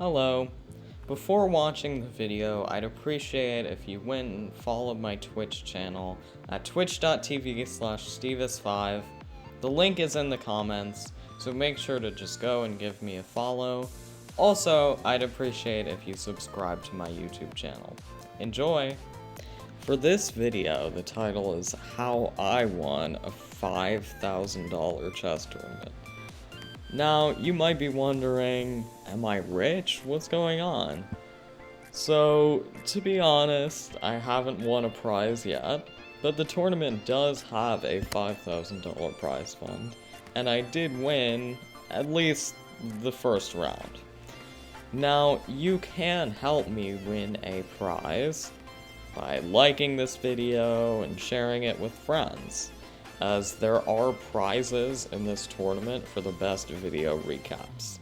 Hello. Before watching the video, I'd appreciate if you went and followed my Twitch channel at twitch.tv/Stevis5. The link is in the comments, so make sure to just go and give me a follow. Also, I'd appreciate if you subscribe to my YouTube channel. Enjoy! For this video, the title is How I Won a $5,000 chess tournament. Now, you might be wondering, am I rich? What's going on? So, to be honest, I haven't won a prize yet, but the tournament does have a $5,000 prize fund, and I did win at least the first round. Now, you can help me win a prize by liking this video and sharing it with friends, as there are prizes in this tournament for the best video recaps.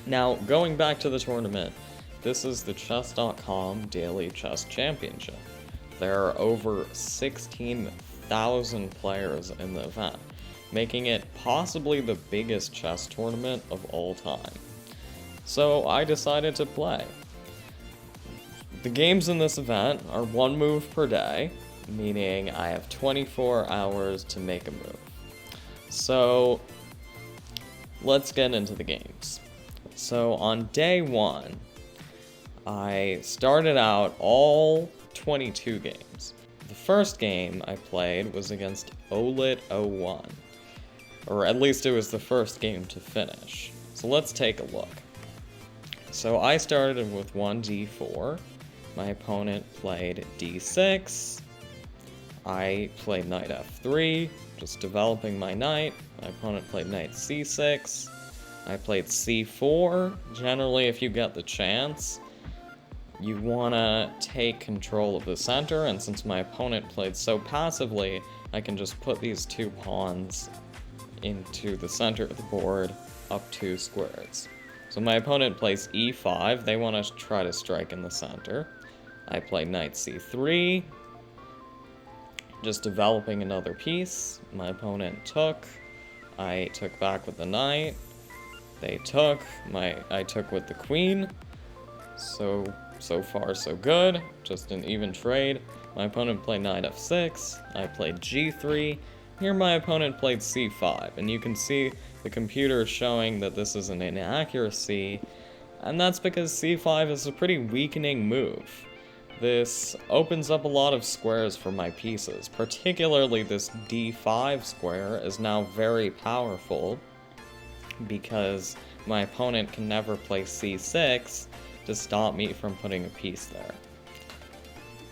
Now, going back to the tournament, this is the Chess.com Daily Chess Championship. There are over 16,000 players in the event, making it possibly the biggest chess tournament of all time. So I decided to play. The games in this event are one move per day, meaning I have 24 hours to make a move. So, let's get into the games. So, on day one, I started out all 22 games. The first game I played was against Olit01, or at least it was the first game to finish. So let's take a look. So I started with 1d4, my opponent played d6, I played knight f3, just developing my knight. My opponent played knight c6. I played c4. Generally, if you get the chance, you want to take control of the center, and since my opponent played so passively, I can just put these two pawns into the center of the board up 2 squares. So my opponent plays e5. They want to try to strike in the center. I play knight c3. Just developing another piece. My opponent took. I took back with the knight. They took. I took with the queen. So far so good. Just an even trade. My opponent played knight f6. I played g3. Here my opponent played c5. And you can see the computer showing that this is an inaccuracy. And that's because c5 is a pretty weakening move. This opens up a lot of squares for my pieces, particularly this d5 square is now very powerful because my opponent can never play c6 to stop me from putting a piece there.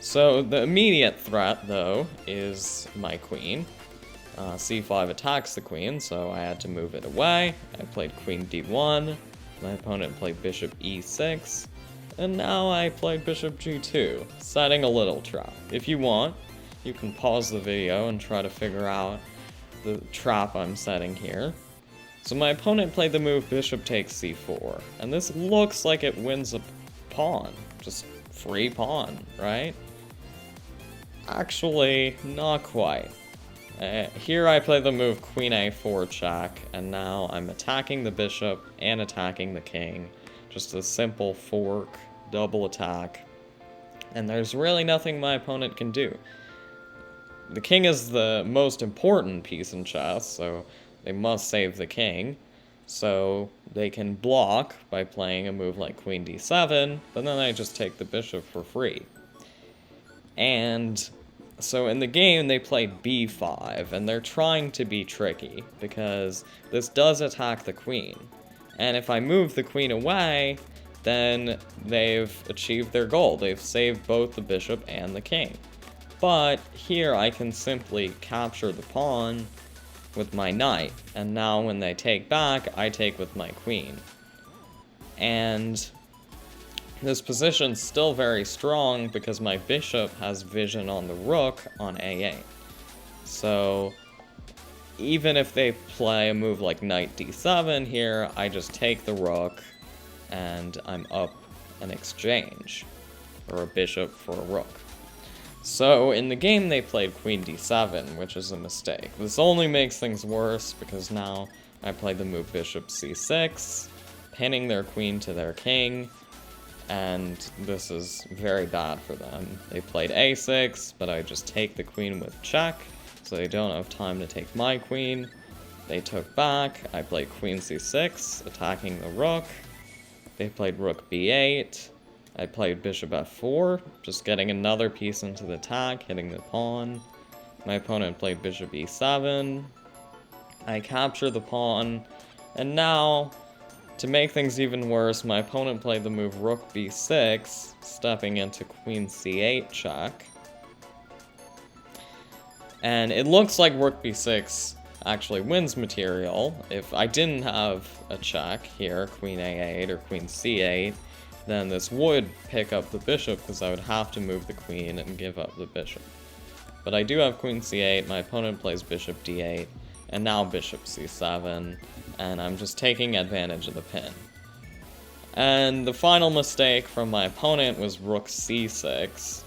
So the immediate threat, though, is my queen. c5 attacks the queen, so I had to move it away. I played queen d1, my opponent played bishop e6, and now I played bishop g2, setting a little trap. If you want, you can pause the video and try to figure out the trap I'm setting here. So my opponent played the move bishop takes c4, and this looks like it wins a pawn. Just free pawn, right? Actually, not quite. Here I play the move queen a4 check, and now I'm attacking the bishop and attacking the king. Just a simple fork, double attack, and there's really nothing my opponent can do. The king is the most important piece in chess, so they must save the king. So they can block by playing a move like queen d7, but then I just take the bishop for free. And so in the game they played b5, and they're trying to be tricky, because this does attack the queen. And if I move the queen away, then they've achieved their goal. They've saved both the bishop and the king. But here I can simply capture the pawn with my knight, and now when they take back, I take with my queen. And this position's still very strong because my bishop has vision on the rook on a8. So even if they play a move like knight d7 here, I just take the rook, and I'm up an exchange, or a bishop for a rook. So in the game they played queen d7, which is a mistake. This only makes things worse because now I play the move bishop c6, pinning their queen to their king, and this is very bad for them. They played a6, but I just take the queen with check, so they don't have time to take my queen. They took back, I played queen c6, attacking the rook. They played rook b8, I played bishop f4, just getting another piece into the attack, hitting the pawn. My opponent played bishop e7, I capture the pawn, and now, to make things even worse, my opponent played the move rook b6, stepping into queen c8 check. And it looks like rook b6 actually wins material. If I didn't have a check here, queen a8 or queen c8, then this would pick up the bishop because I would have to move the queen and give up the bishop. But I do have queen c8, my opponent plays bishop d8, and now bishop c7, and I'm just taking advantage of the pin. And the final mistake from my opponent was rook c6,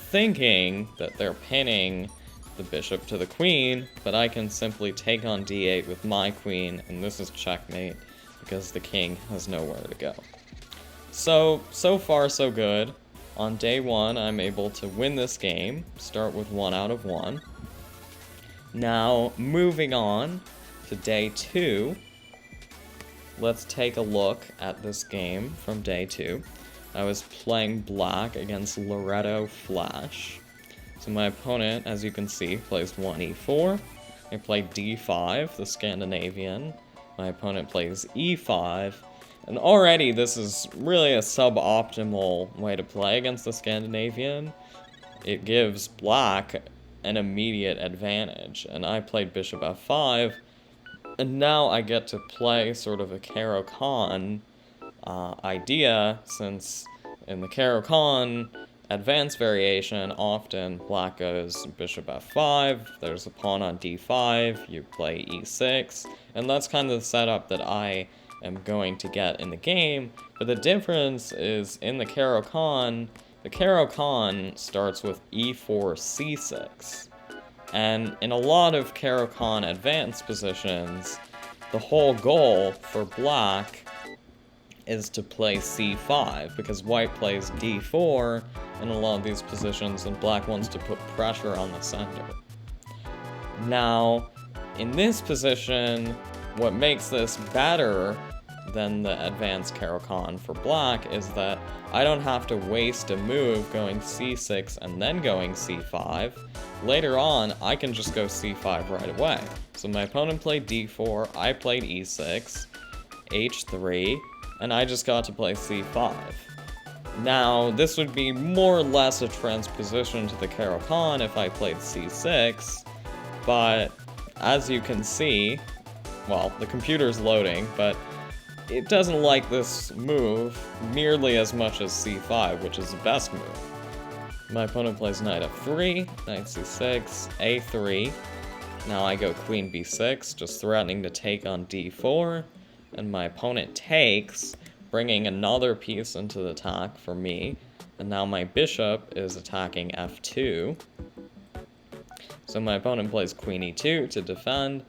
thinking that they're pinning the bishop to the queen, but I can simply take on d8 with my queen, and this is checkmate, because the king has nowhere to go. So far so good. On day 1, I'm able to win this game, start with 1 out of 1. Now, moving on to day 2, let's take a look at this game from day 2. I was playing black against Loretto Flash. So my opponent, as you can see, plays 1e4. I played d5, the Scandinavian. My opponent plays e5. And already this is really a suboptimal way to play against the Scandinavian. It gives black an immediate advantage. And I played bishop f5. And now I get to play sort of a Caro-Kann idea, since in the Caro-Kann advanced variation, often black goes bishop f5, there's a pawn on d5, you play e6, and that's kind of the setup that I am going to get in the game. But the difference is in the Caro-Kann starts with e4 c6. And in a lot of Caro-Kann advanced positions, the whole goal for black is to play c5, because white plays d4 in a lot of these positions, and black wants to put pressure on the center. Now, in this position, what makes this better than the advanced Caro-Kann for black is that I don't have to waste a move going c6 and then going c5. Later on, I can just go c5 right away. So my opponent played d4, I played e6, h3, and I just got to play c5. Now, this would be more or less a transposition to the Caro-Kann if I played c6, but as you can see, well, the computer's loading, but it doesn't like this move nearly as much as c5, which is the best move. My opponent plays knight f3, knight c6, a3. Now I go queen b6, just threatening to take on d4, and my opponent takes, bringing another piece into the attack for me, and now my bishop is attacking f2. So my opponent plays queen e2 to defend.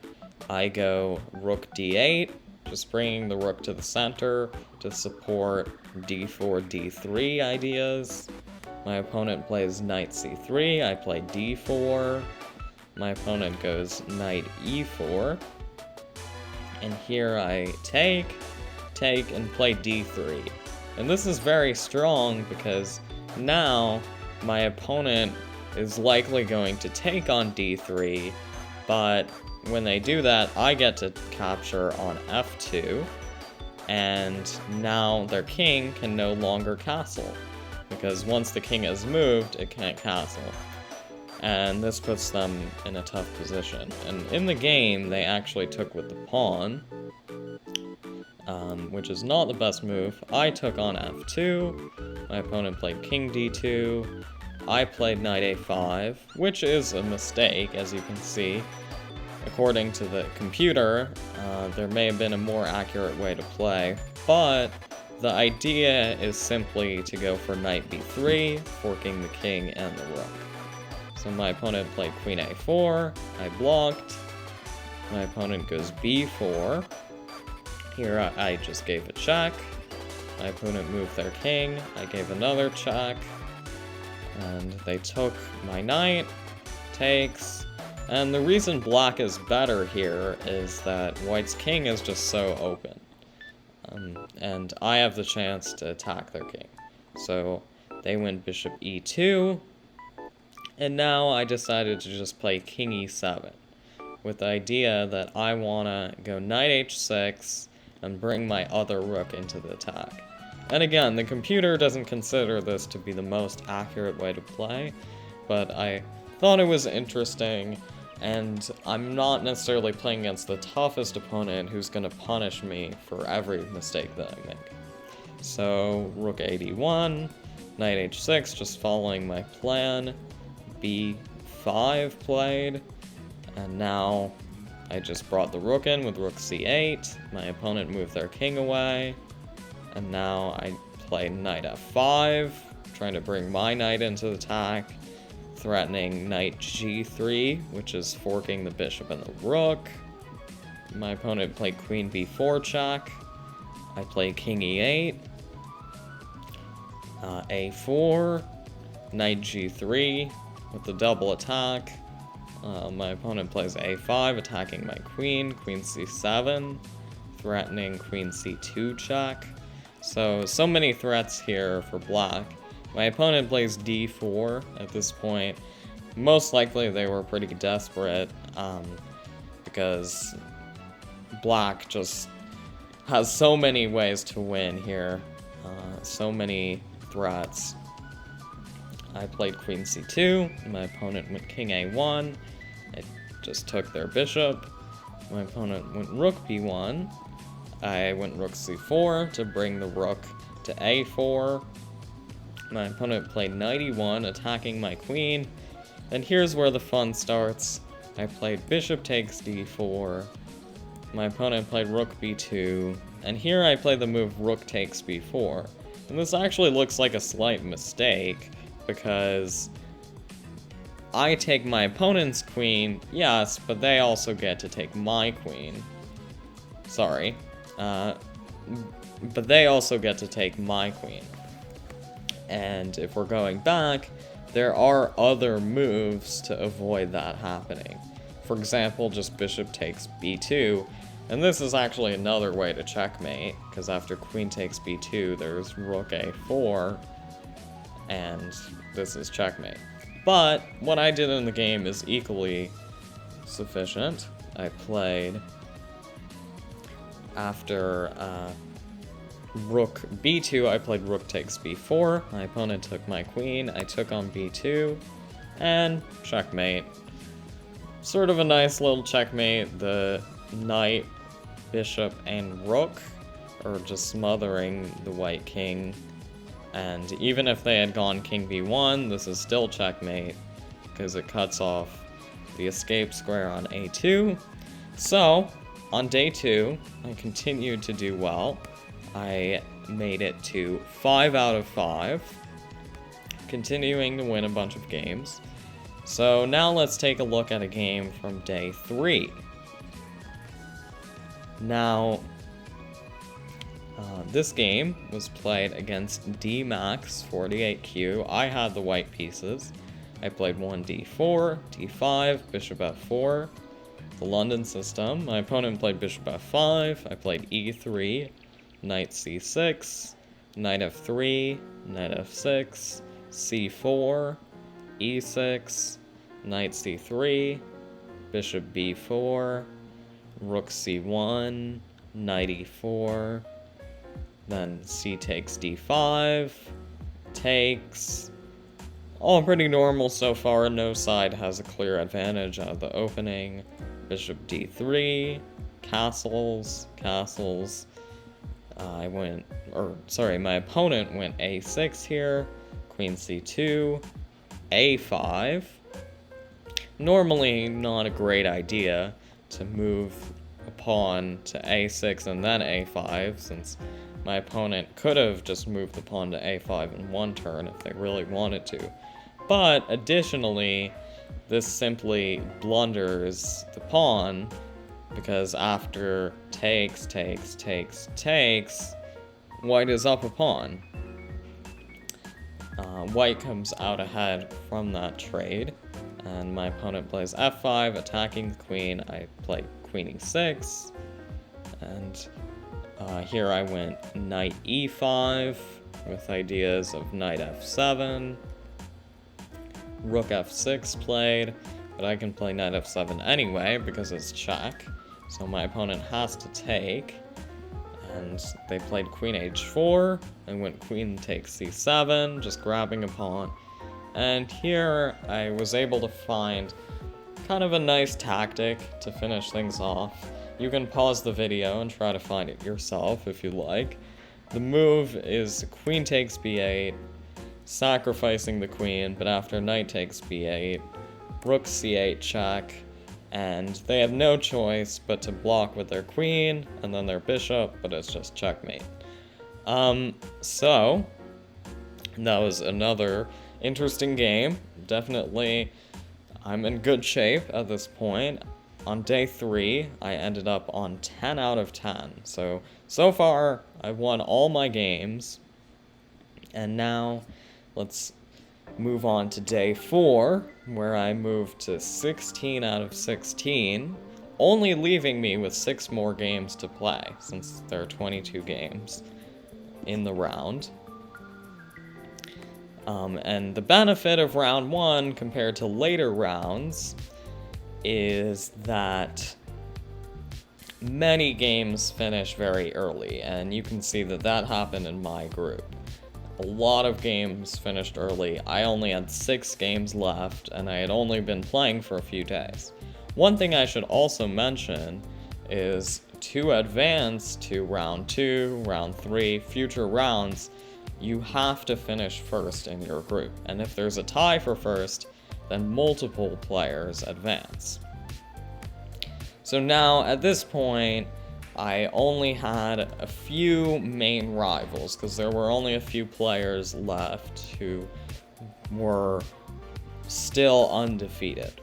I go rook d8, just bringing the rook to the center to support d4, d3 ideas. My opponent plays knight c3, I play d4. My opponent goes knight e4. And here I take, and play d3. And this is very strong because now my opponent is likely going to take on d3, but when they do that, I get to capture on f2, and now their king can no longer castle, because once the king is moved, it can't castle. And this puts them in a tough position. And in the game, they actually took with the pawn, which is not the best move. I took on f2, my opponent played king d2, I played knight a5, which is a mistake, as you can see. According to the computer, there may have been a more accurate way to play, but the idea is simply to go for knight b3, forking the king and the rook. So my opponent played queen a4, I blocked, my opponent goes b4, Here I just gave a check. My opponent moved their king. I gave another check. And they took my knight. Takes. And the reason black is better here is that white's king is just so open. And I have the chance to attack their king. So they went bishop e2. And now I decided to just play king e7. With the idea that I want to go knight h6 and bring my other rook into the attack. And again, the computer doesn't consider this to be the most accurate way to play, but I thought it was interesting, and I'm not necessarily playing against the toughest opponent who's going to punish me for every mistake that I make. So, rook a1, knight h6, just following my plan, b5 played, and now I just brought the rook in with rook c8, my opponent moved their king away, and now I play knight f5, trying to bring my knight into the attack, threatening knight g3, which is forking the bishop and the rook. My opponent played queen b4 check, I play king e8, a4, knight g3 with the double attack. My opponent plays a5, attacking my queen c7, threatening queen c2 check. So many threats here for black. My opponent plays d4 at this point. Most likely they were pretty desperate, because black just has so many ways to win here. So many threats. I played queen c2, my opponent went king a1, I just took their bishop, my opponent went rook b1, I went rook c4 to bring the rook to a4, my opponent played knight e1, attacking my queen, and here's where the fun starts. I played bishop takes d4, my opponent played rook b2, and here I play the move rook takes b4, and this actually looks like a slight mistake, because I take my opponent's queen, yes, but they also get to take my queen. Sorry. But they also get to take my queen. And if we're going back, there are other moves to avoid that happening. For example, just bishop takes b2, and this is actually another way to checkmate, because after queen takes b2, there's rook a4, and this is checkmate. But what I did in the game is equally sufficient. I played after rook b2, I played rook takes b4. My opponent took my queen, I took on b2, and checkmate. Sort of a nice little checkmate. The knight, bishop, and rook are just smothering the white king. And even if they had gone king b1, this is still checkmate, because it cuts off the escape square on a2. So, on day 2, I continued to do well. I made it to 5 out of 5, continuing to win a bunch of games. So now let's take a look at a game from day 3. Now, this game was played against DMax48Q. I had the white pieces. I played 1d4, d5, bishop f4, the London system. My opponent played bishop f5, I played e3, knight c6, knight f3, knight f6, c4, e6, knight c3, bishop b4, rook c1, knight e4, then c takes d5, takes. All pretty normal so far, no side has a clear advantage out of the opening. Bishop d3, castles. My opponent went a6 here, queen c2, a5. Normally not a great idea to move a pawn to a6 and then a5, since my opponent could have just moved the pawn to a5 in one turn if they really wanted to. But additionally, this simply blunders the pawn because after takes, white is up a pawn. White comes out ahead from that trade, and my opponent plays f5, attacking the queen. I play queen e6, and here I went knight e5 with ideas of knight f7, rook f6 played, but I can play knight f7 anyway because it's check, so my opponent has to take. And they played queen h4, I went queen takes c7, just grabbing a pawn. And here I was able to find kind of a nice tactic to finish things off. You can pause the video and try to find it yourself if you like. The move is queen takes b8, sacrificing the queen, but after knight takes b8, rook c8 check, and they have no choice but to block with their queen and then their bishop, but it's just checkmate. So that was another interesting game. Definitely, I'm in good shape at this point. On day 3, I ended up on 10 out of 10. So far, I've won all my games. And now, let's move on to day 4, where I moved to 16 out of 16, only leaving me with 6 more games to play, since there are 22 games in the round. And the benefit of round 1 compared to later rounds is that many games finish very early, and you can see that that happened in my group. A lot of games finished early. I only had 6 games left, and I had only been playing for a few days. One thing I should also mention is to advance to round 2, round 3, future rounds, you have to finish first in your group. And if there's a tie for first, then multiple players advance. So now, at this point, I only had a few main rivals, because there were only a few players left who were still undefeated.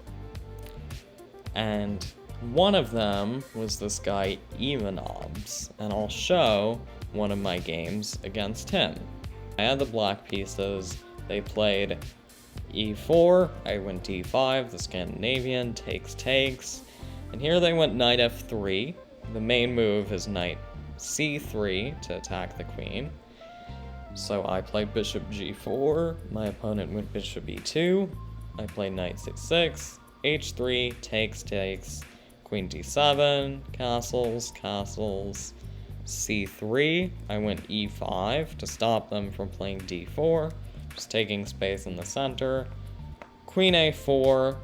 And one of them was this guy, Ivanobs, and I'll show one of my games against him. I had the black pieces, they played e4, I went d5, the Scandinavian, takes, and here they went knight f3. The main move is knight c3 to attack the queen. So I played bishop g4, my opponent went bishop e2, I played knight c6, h3, takes, queen d7, castles, c3, I went e5 to stop them from playing d4, just taking space in the center, queen a4,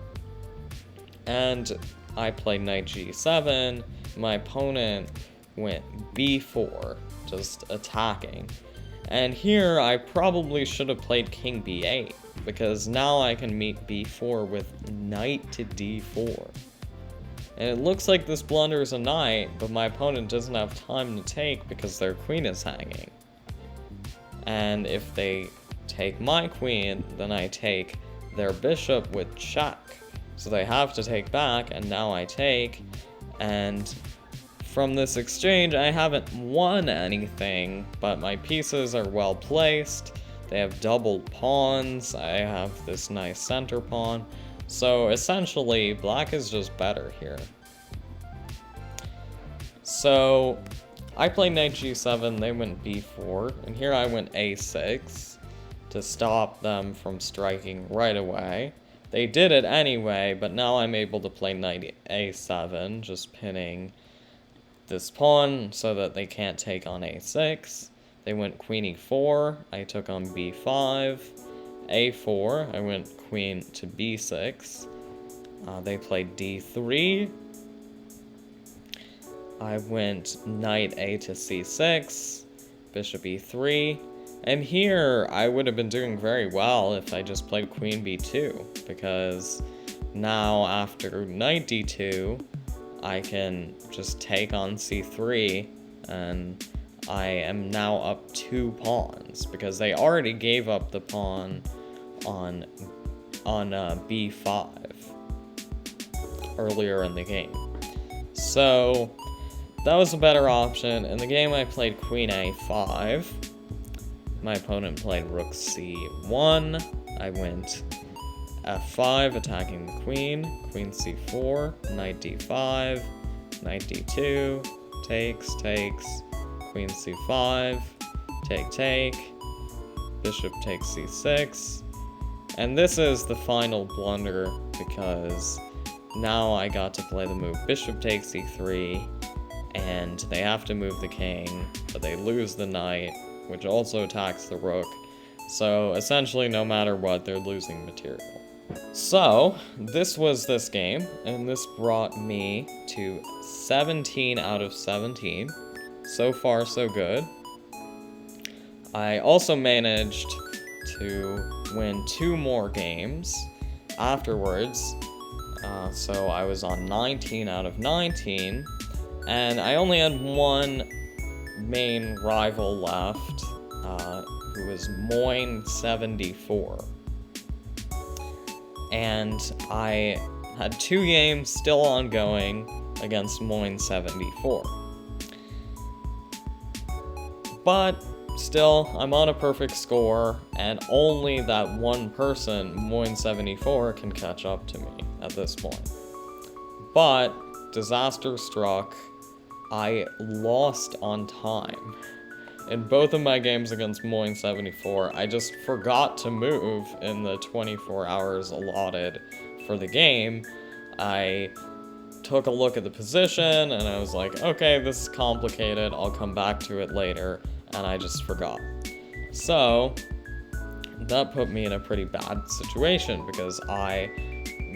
and I played knight g7, my opponent went b4, just attacking. And here I probably should have played king b8, because now I can meet b4 with knight to d4. And it looks like this blunders a knight, but my opponent doesn't have time to take because their queen is hanging. And if they take my queen, then I take their bishop with check. So they have to take back, and now I take, and from this exchange, I haven't won anything, but my pieces are well placed. They have double pawns. I have this nice center pawn. So essentially, black is just better here. So I played knight g7, they went b4, and here I went a6 to stop them from striking right away. They did it anyway, but now I'm able to play knight a7, just pinning this pawn so that they can't take on a6. They went queen e4, I took on b5, a4, I went queen to b6. They played d3. I went knight a to c6, bishop e3. And here, I would have been doing very well if I just played queen b2, because now after knight d2, I can just take on c3, and I am now up 2 pawns, because they already gave up the pawn on b5 earlier in the game. So that was a better option. In the game I played queen a5. My opponent played rook c1. I went f5, attacking the queen c4, knight d5, knight d2, takes, queen c5, take, bishop takes c6, and this is the final blunder because now I got to play the move bishop takes c3, and they have to move the king, but they lose the knight, which also attacks the rook, so essentially no matter what, they're losing material. So, this was this game, and this brought me to 17 out of 17. So far, so good. I also managed to win 2 more games afterwards, so I was on 19 out of 19, and I only had one main rival left, who was Moin74. And I had 2 games still ongoing against Moin74. But still, I'm on a perfect score, and only that one person, Moin74, can catch up to me at this point. But disaster struck. I lost on time. In both of my games against Moin74, I just forgot to move in the 24 hours allotted for the game. I took a look at the position, and I was like, okay, this is complicated, I'll come back to it later, and I just forgot. So, that put me in a pretty bad situation, because I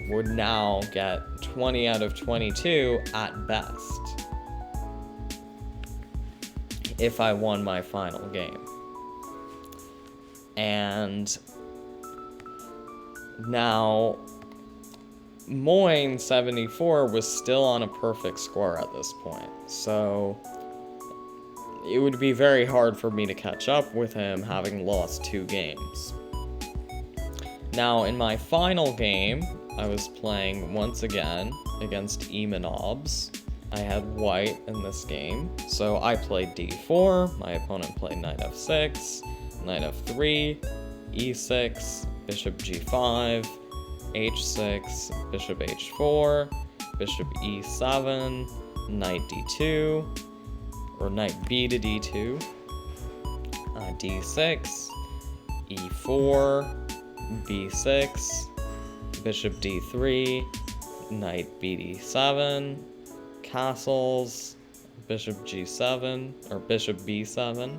would now get 20 out of 22 at best if I won my final game. And now Moin74 was still on a perfect score at this point, so it would be very hard for me to catch up with him, having lost 2 games. Now, in my final game, I was playing once again against Emanobs. I had white in this game, so I played d4, my opponent played knight f6, knight f3, e6, bishop g5, h6, bishop h4, bishop e7, knight d2, or knight b to d2, d6, e4, b6, bishop d3, knight bd7, castles, bishop g7, or bishop b7,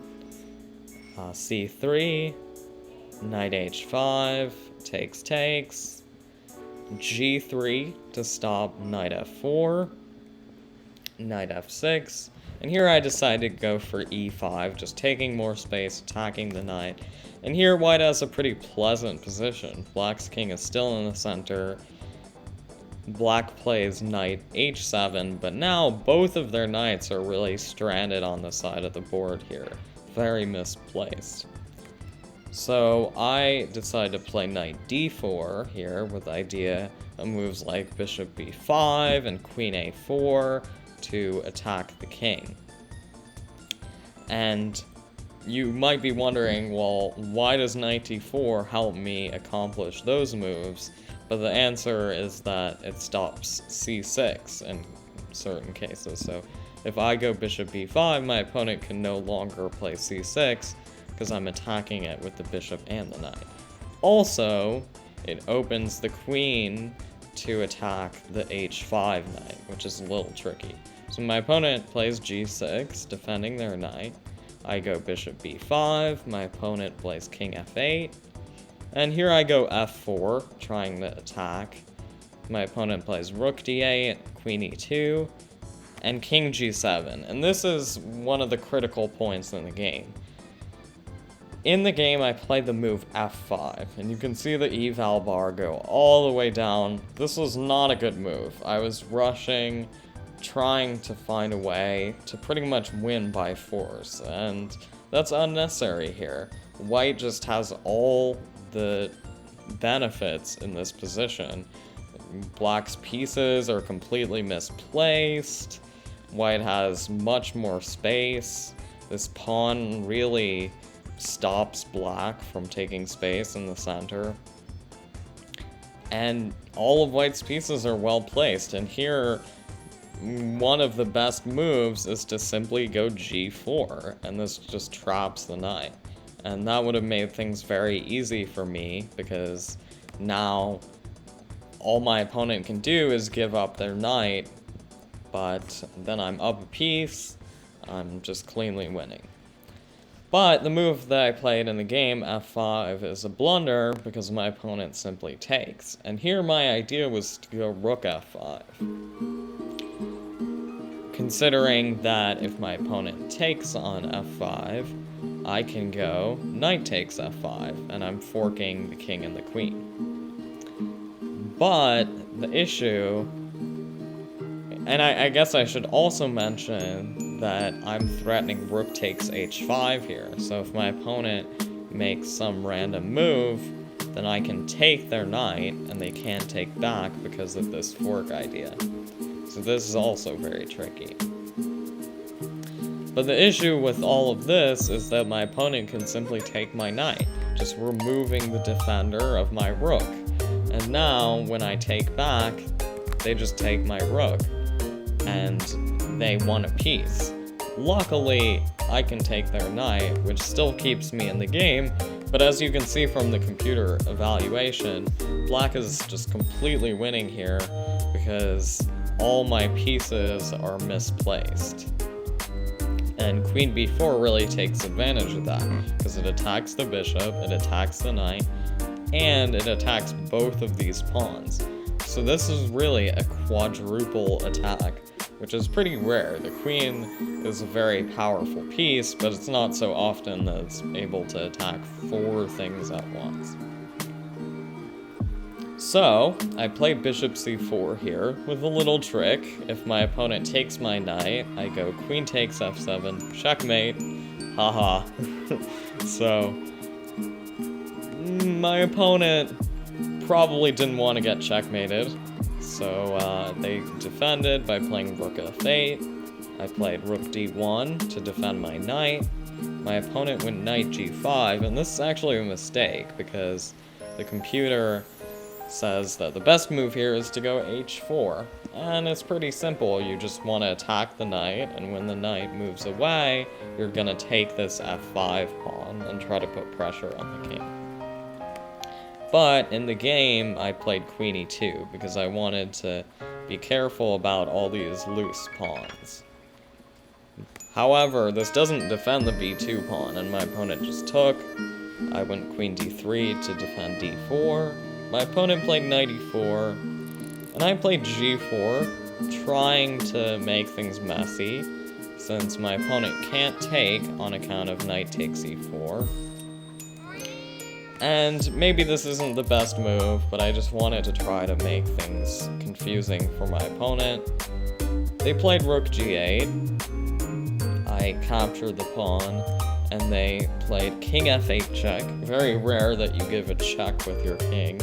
c3, knight h5, takes, g3 to stop knight f4, knight f6, and here I decided to go for e5, just taking more space, attacking the knight, and here white has a pretty pleasant position. Black's king is still in the center. Black plays knight h7, but now both of their knights are really stranded on the side of the board here. Very misplaced. So I decided to play knight d4 here with the idea of moves like bishop b5 and queen a4 to attack the king. And you might be wondering, well, why does knight d4 help me accomplish those moves? But the answer is that it stops c6 in certain cases. So if I go bishop b5, my opponent can no longer play c6 because I'm attacking it with the bishop and the knight. Also, it opens the queen to attack the h5 knight, which is a little tricky. So my opponent plays g6, defending their knight. I go bishop b5, my opponent plays king f8, and here I go f4, trying to attack. My opponent plays rook d8, queen e2, and king g7, and this is one of the critical points in the game. In the game, I played the move f5, and you can see the eval bar go all the way down. This was not a good move. I was rushing, trying to find a way to pretty much win by force, and that's unnecessary here. White just has all the benefits in this position. black's pieces are completely misplaced. White has much more space. This pawn really stops black from taking space in the center. And all of white's pieces are well placed, and here one of the best moves is to simply go g4, and this just traps the knight. And that would have made things very easy for me, because now all my opponent can do is give up their knight, but then I'm up a piece, I'm just cleanly winning. But the move that I played in the game, f5, is a blunder because my opponent simply takes. And here my idea was to go rook f5. Considering that if my opponent takes on f5, I can go knight takes f5, and I'm forking the king and the queen. But the issue, and I guess I should also mention that I'm threatening rook takes h5 here, so if my opponent makes some random move, then I can take their knight, and they can't take back because of this fork idea. So this is also very tricky. But the issue with all of this is that my opponent can simply take my knight, just removing the defender of my rook. And now, when I take back, they just take my rook, and they won a piece. Luckily, I can take their knight, which still keeps me in the game, but as you can see from the computer evaluation, black is just completely winning here because all my pieces are misplaced. And queen b4 really takes advantage of that, because it attacks the bishop, it attacks the knight, and it attacks both of these pawns. So this is really a quadruple attack, which is pretty rare. The queen is a very powerful piece, but it's not so often that it's able to attack 4 things at once. So, I play bishop c4 here with a little trick. If my opponent takes my knight, I go queen takes f7, checkmate, haha. So, my opponent probably didn't want to get checkmated, so they defended by playing rook f8. I played rook d1 to defend my knight. My opponent went knight g5, and this is actually a mistake because the computer says that the best move here is to go h4, and it's pretty simple. You just want to attack the knight, and when the knight moves away, you're gonna take this f5 pawn and try to put pressure on the king. But in the game, I played queen e2 because I wanted to be careful about all these loose pawns. However, this doesn't defend the b2 pawn, and my opponent just took. I went queen d3 to defend d4. My opponent played knight e4, and I played g4, trying to make things messy, since my opponent can't take on account of knight takes e4. And maybe this isn't the best move, but I just wanted to try to make things confusing for my opponent. They played rook g8, I captured the pawn, and they played king f8 check. Very rare that you give a check with your king.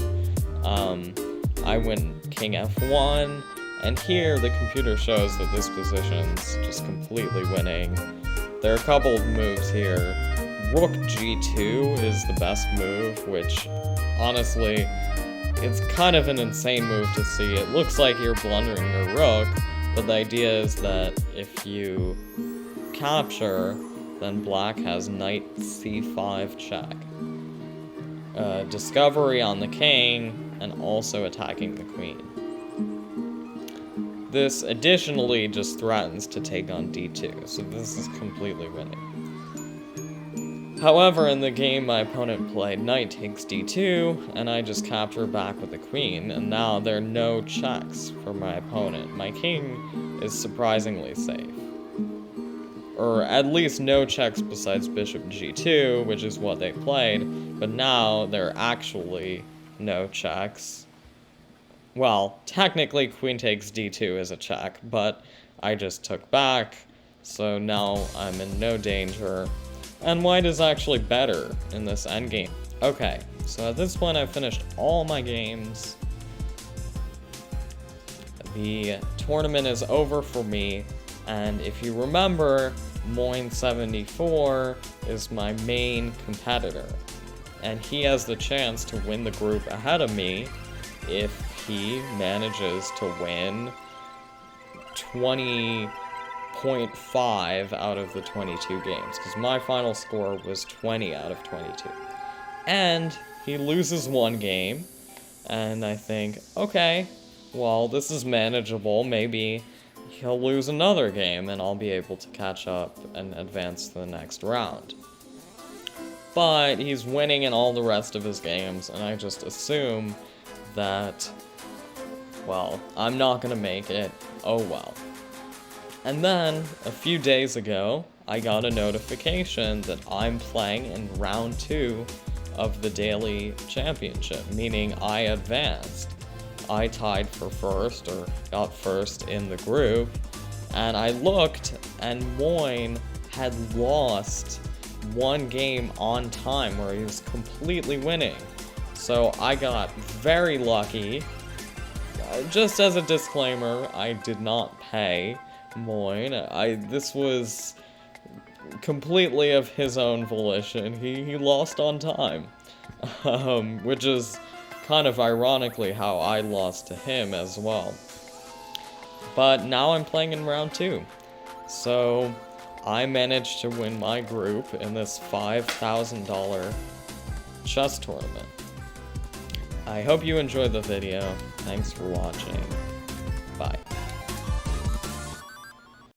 I went king f1, and here the computer shows that this position's just completely winning. There are a couple of moves here. Rook g2 is the best move, which, honestly, it's kind of an insane move to see. It looks like you're blundering your rook, but the idea is that if you capture, then black has knight c5 check. Discovery on the king, and also attacking the queen. This additionally just threatens to take on d2, so this is completely winning. However, in the game, my opponent played knight takes d2, and I just capture back with the queen, and now there are no checks for my opponent. My king is surprisingly safe. Or at least no checks besides bishop g2, which is what they played, but now there are actually no checks. Well, technically queen takes d2 is a check, but I just took back, so now I'm in no danger. And white is actually better in this endgame. Okay, so at this point I've finished all my games. the tournament is over for me, and if you remember, Moin74 is my main competitor, and he has the chance to win the group ahead of me if he manages to win 20.5 out of the 22 games, because my final score was 20 out of 22. And he loses one game, and I think, okay, well, this is manageable. Maybe he'll lose another game, and I'll be able to catch up and advance to the next round. But he's winning in all the rest of his games, and I just assume that, well, I'm not gonna make it. Oh well. And then, a few days ago, I got a notification that I'm playing in round 2 of the daily championship, meaning I advanced. I tied for first, or got first in the group, and I looked, and Moin had lost one game on time where he was completely winning. So I got very lucky. Just as a disclaimer, I did not pay Moin. This was completely of his own volition. He lost on time, which is kind of ironically how I lost to him as well. But now I'm playing in round 2, so I managed to win my group in this $5,000 chess tournament. I hope you enjoyed the video. Thanks for watching. Bye.